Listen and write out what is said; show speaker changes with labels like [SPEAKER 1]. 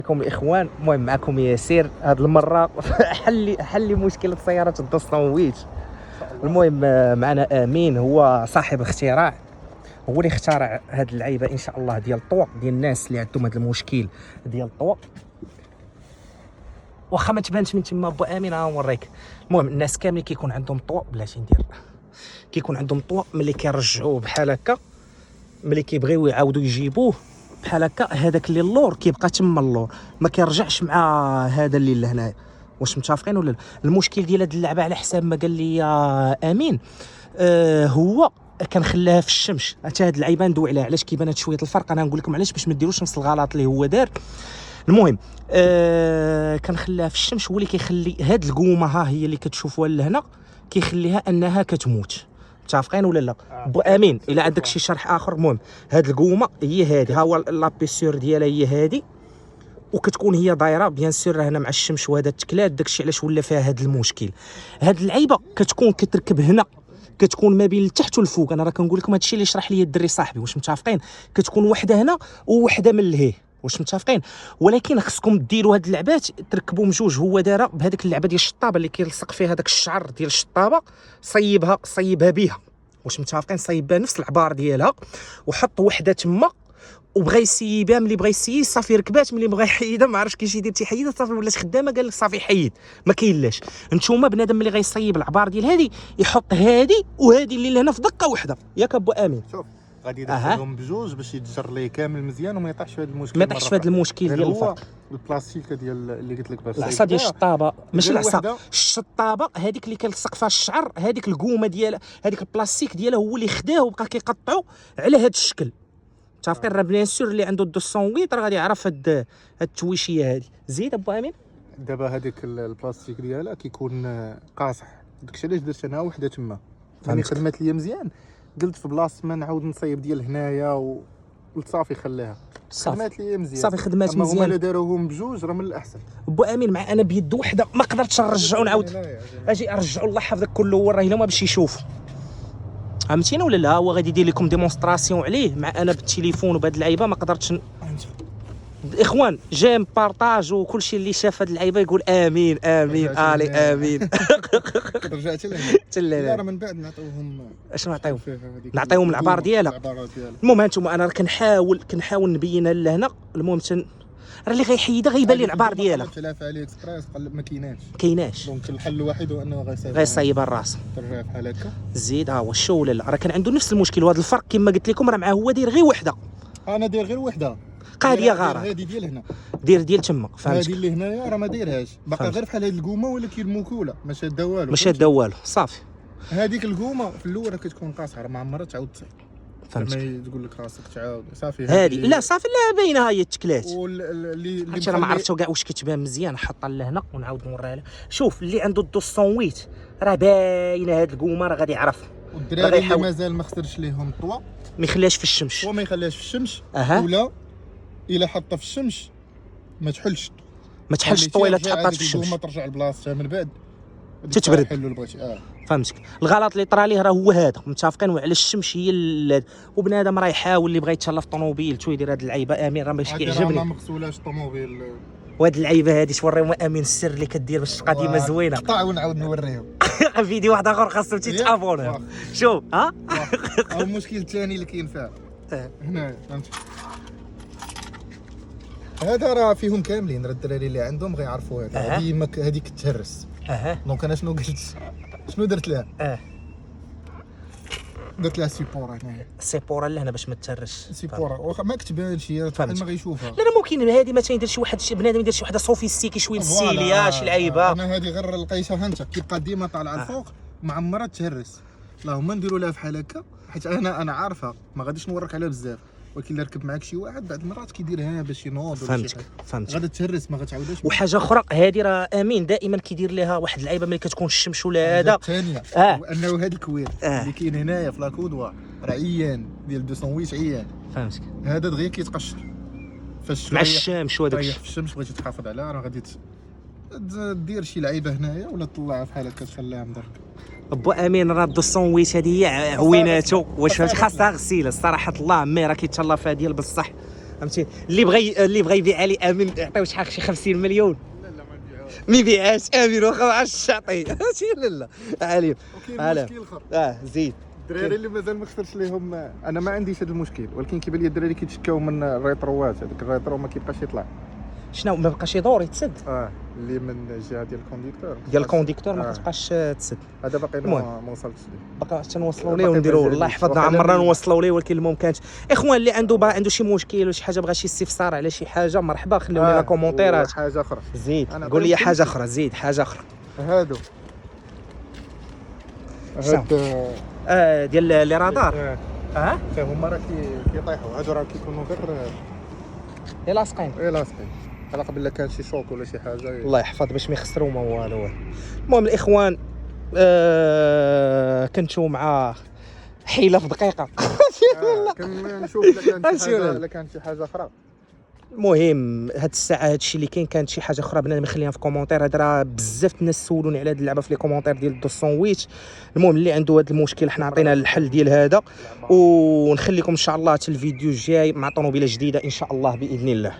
[SPEAKER 1] لكم الاخوان. المهم معكم ياسير هاد المره حل مشكله سياره الدوسطونويت. المهم معنا امين، هو صاحب اختراع، هو اللي اخترع هاد اللعيبه ان شاء الله ديال الطوا، ديال الناس اللي عندهم هاد المشكل ديال الطوا. واخا ما تبانش من تما بو امين غنوريك. المهم الناس كاملين كيكون عندهم طوا، بلاتي ندير، كيكون عندهم طوا ملي كيرجعوه بحال هكا، ملي كيبغيو يعاودوا يجيبوه بحال هكا، هذاك اللي اللور كيبقى تما، اللور ما كيرجعش مع هذا اللي لهنايا. واش متفقين ولا لا؟ المشكل ديال هاد اللعبه على حساب ما قال لي امين هو كنخليها في الشمس. حتى هاد اللعيبه ندوي عليها علاش كيبان هاد شويه الفرق، انا نقول لكم علاش باش ما ديروش نفس الغلط اللي هو دار. المهم كنخليها في الشمس، هو اللي كيخلي هاد القومه ها هي اللي كتشوفوها لهنا كيخليها انها كتموت. متفقين ولا لا؟ بو امين الا عندك شي شرح اخر. المهم هاد القومه هي هادي، ها هو لابيسور ديالها هي هادي، وكتكون هي دايره بيان سور هنا مع الشمس وهذا التكلات. داكشي علاش ولا فيها هاد المشكل. هاد اللعيبه كتكون كتركب هنا، كتكون ما بين التحت والفوق. انا راه كنقول لكم هادشي اللي شرح لي الدري صاحبي. واش متفقين؟ كتكون وحده هنا ووحده من لهيه. واش متفقين؟ ولكن خصكم ديروا هاد اللعبات تركبوا بجوج. هو دارها بهذيك اللعبه ديال الشطابه اللي كيلصق فيها داك الشعر ديال الشطابه، صيبها بها. واش متفقين؟ صايب بها نفس العبار ديالها، وحط وحده تما وبغى يسيبها. ملي بغى يسيب صافي ركبات، ملي بغى يحيدها ما عرفش كيفاش يدير تيحيدها، صافي ولات خدامه. قال لك صافي حيد، ما كاينلاش. نتوما بنادم ملي غيصيب العبار ديال هادي يحط هادي وهادي اللي لهنا في دقه واحده. ياك ابو امين؟
[SPEAKER 2] شوف غادي يدخلهم بجوج باش يتجر ليه كامل مزيان وما يطيحش في هذا المشكل.
[SPEAKER 1] ما يطيحش في هذا المشكل ديال
[SPEAKER 2] الفرق. البلاستيك ديال اللي قلت لك باش
[SPEAKER 1] العصا ديال الشطابه، ماشي العصا، الشطابه هذيك اللي كيلصق فيها الشعر، هذيك القومه ديالها، هذيك البلاستيك ديالها هو اللي خداه وبقى كيقطعو على هذا الشكل. متفقين؟ راه بيان سور اللي عنده 208 راه غادي يعرف هاد التويشيه هذه. زيد ابو امين.
[SPEAKER 2] دابا هذيك البلاستيك ديالها كيكون قاصح، داكشي علاش درت انا وحده تما. يعني خدمات ليا مزيان، قلت في بلاصه ما نعاود نصايب ديال هنايا وصافي خليها. خدمات ليا مزيان،
[SPEAKER 1] صافي خدمات
[SPEAKER 2] مزيان.
[SPEAKER 1] مزيان.
[SPEAKER 2] هما الا داروهم بجوج راه من الاحسن.
[SPEAKER 1] ابو امين مع انا بيد وحده ما قدرتش نرجعو نعاود اجي ارجعو. الله يحفظك كله هو راه الا ما باش يشوف، فهمتينا ولا لا؟ هو غادي يدير لكم ديمونستراسيون عليه. مع انا بالتليفون وبهاد اللعيبه ما قدرتش الاخوان جيم بارطاج وكل شيء. اللي شاف هاد اللعيبه يقول امين امين الي امين.
[SPEAKER 2] رجعت لهنا
[SPEAKER 1] لا
[SPEAKER 2] راه من بعد نعطيوهم.
[SPEAKER 1] اش نعطيوهم العبار ديالها. المهم هانتوما انا راه كنحاول نبينها لهنا. المهم راه اللي غيحيدها غيبان لي العبار ديالها.
[SPEAKER 2] تلاف علي اكسبريس قلب ما
[SPEAKER 1] كايناش.
[SPEAKER 2] دونك الحل الوحيد هو انه
[SPEAKER 1] غيصايبها الراس.
[SPEAKER 2] ترجع بحال هكا.
[SPEAKER 1] زيد ها هو الشو ولا لا؟ راه كان عنده نفس المشكل، وهذا الفرق كما قلت لكم راه معاه هو داير غير وحده.
[SPEAKER 2] انا داير غير وحده
[SPEAKER 1] قاديه غاره.
[SPEAKER 2] هذه ديال هنا،
[SPEAKER 1] ديال تما. فهمت؟
[SPEAKER 2] هذه اللي هنايا راه ما دايرهاش، باقا غير بحال هذه القومه ولكن الموكوله ما شاده والو.
[SPEAKER 1] ما شاده والو صافي.
[SPEAKER 2] هذيك القومه في الاول كتكون قاصحه، راه ما عمرها تعاود تصيب.
[SPEAKER 1] فهمت؟
[SPEAKER 2] ما تقول لك راسك تعاود صافي.
[SPEAKER 1] هذه لا صافي لا باينه هي التكلات.
[SPEAKER 2] واللي
[SPEAKER 1] راه ما عرفتو كاع واش كتبان مزيان. حطها لهنا ونعاود نوريها له. شوف اللي عنده 208 راه باينه هاد القومه، راه غادي يعرف.
[SPEAKER 2] والدراري اللي مازال ما خسرش ليهم الطوا
[SPEAKER 1] ما يخليهاش في الشمس.
[SPEAKER 2] هو ما يخليهاش في الشمس. ولا الا حطها في الشمس ما تحلش
[SPEAKER 1] الطويله تحطها في الشمس.
[SPEAKER 2] القومه ترجع لبلاصتها من بعد
[SPEAKER 1] تتبرد.
[SPEAKER 2] حلو اللي بغيتي.
[SPEAKER 1] فهمتك؟ الغلط اللي طرا ليه راه هو هذا. متفقين؟ وعلى الشمس هي وبنادم راه يحاول اللي بغى يتهلا في الطوموبيل تو يدير هاد اللعيبه. امين راه ماشي كيعجبني.
[SPEAKER 2] ما مغسولاش الطوموبيل.
[SPEAKER 1] وهاد اللعيبه هادي توريهم امين السر اللي كدير باش تبقى ديما زوينه.
[SPEAKER 2] قطع ونعاود نوريهم.
[SPEAKER 1] فيديو واحد اخر خاصو تيتابوني. شوف ها
[SPEAKER 2] المشكل الثاني اللي كاين فيها هنا، فهمت؟ هذا راه فيهم كاملين، راه الدراري اللي عندهم غيعرفوا هذا. هذيك تهرس. دونك انا شنو قلت؟ شنو درت لها؟ درت لها سيبورا هنايا.
[SPEAKER 1] سيبورا لهنا باش ما تهرش.
[SPEAKER 2] سيبورا واخا ما كتبانش هي ما غيشوفها.
[SPEAKER 1] لا ممكن هذه مثلا يدير شي واحد بنادم يدير شي وحده سوفيستيكي شويه السيليه شي لعيبه.
[SPEAKER 2] انا هذه غير لقيتها انت كيبقى ديما طالعه الفوق معمره تهرس. اللهم نديروا لها بحال هكا، حيت انا عارفها ما غاديش نورك عليها بزاف. ولكن الا ركب معاك شي واحد بعض المرات كيديرها باش ينوض.
[SPEAKER 1] فهمتك
[SPEAKER 2] غادا تهرس ما غتعاودهاش.
[SPEAKER 1] وحاجه اخرى هذه راه امين دائما كيدير لها واحد اللعيبه ملي كتكون الشمس ولا هذا
[SPEAKER 2] الثانيه. وانه هذا الكوير اللي كاين هنايا في لاكودوا راه عيان ديال 208 عيان.
[SPEAKER 1] فهمتك؟
[SPEAKER 2] هذا دغيا كيتقشر فاش
[SPEAKER 1] مع الشمس وهذاك
[SPEAKER 2] الشيء. في الشمس بغيتي تحافظ عليها راه غادي دير شي لعيبه هنايا ولا تطلعها بحال هكا تخليها مدركه.
[SPEAKER 1] ابو امين راه 208 هذه هي عويناتو. واش فهمتي؟ خاصها غسيله الصراحه. الله مي راه كيتهلا فيها ديال بصح. فهمتي. اللي بغى يبيع لي امين يعطيو شي 50 مليون.
[SPEAKER 2] لا لا ما نبيعوش.
[SPEAKER 1] ما يبيعهاش امين واخا ما عرفتش تعطيه. فهمتي لا لا عليم.
[SPEAKER 2] وكاين مشكل اخر،
[SPEAKER 1] زيد.
[SPEAKER 2] الدراري اللي مازال ما خسرش ليهم. انا ما عنديش هذا المشكل، ولكن كيبان لي الدراري كيتشكاو من الريتروات، هذاك الريترو ما كيبقاش يطلع.
[SPEAKER 1] شنو ما بقاش يدور يتسد
[SPEAKER 2] اللي من الجهه ديال الكونديكتور
[SPEAKER 1] ديال الكونديكتور ما كتبقاش تسد.
[SPEAKER 2] هذا باقي
[SPEAKER 1] المهم.
[SPEAKER 2] ما وصلتش ليه.
[SPEAKER 1] باقا تنوصلوا ليه
[SPEAKER 2] باقي
[SPEAKER 1] ونديروا
[SPEAKER 2] مازال
[SPEAKER 1] الله
[SPEAKER 2] ليه.
[SPEAKER 1] يحفظنا
[SPEAKER 2] وخلينا
[SPEAKER 1] عمرنا
[SPEAKER 2] ندير.
[SPEAKER 1] نوصلوا ليه، ولكن المهم اخوان اللي عنده شي مشكل ولا شي حاجه بغى شي استفسار على شي حاجه مرحبا خليو لنا كومونتيرات.
[SPEAKER 2] حاجه اخرى
[SPEAKER 1] زيد
[SPEAKER 2] أنا
[SPEAKER 1] قول لي
[SPEAKER 2] عطيهم
[SPEAKER 1] حاجه
[SPEAKER 2] كلشي.
[SPEAKER 1] اخرى، زيد حاجه اخرى.
[SPEAKER 2] هادو
[SPEAKER 1] شنو؟ ديال لي رادار.
[SPEAKER 2] حتى هما راه كيطيحوا، هادو راه كيكونوا غير
[SPEAKER 1] لي لاصقين.
[SPEAKER 2] لاصقين، على قبل لا كان شي شوك ولا شي حاجه.
[SPEAKER 1] الله يحفظ باش ما يخسروا ما والو. المهم الاخوان كنتو مع حيله في دقيقه.
[SPEAKER 2] كنشوف الا كانت شي حاجه اخرى.
[SPEAKER 1] المهم هاد الساعه هادشي اللي كاين، كانت شي حاجه اخرى بنادم يخليها في كومونتير. هاد راه بزاف الناس سولوني على هاد اللعبه في لي كومونتير ديال دو ساندويتش. المهم اللي عنده هاد المشكل حنا عطينا الحل ديال هذا، ونخليكم ان شاء الله حتى الفيديو الجاي مع طوموبيله جديده ان شاء الله باذن الله.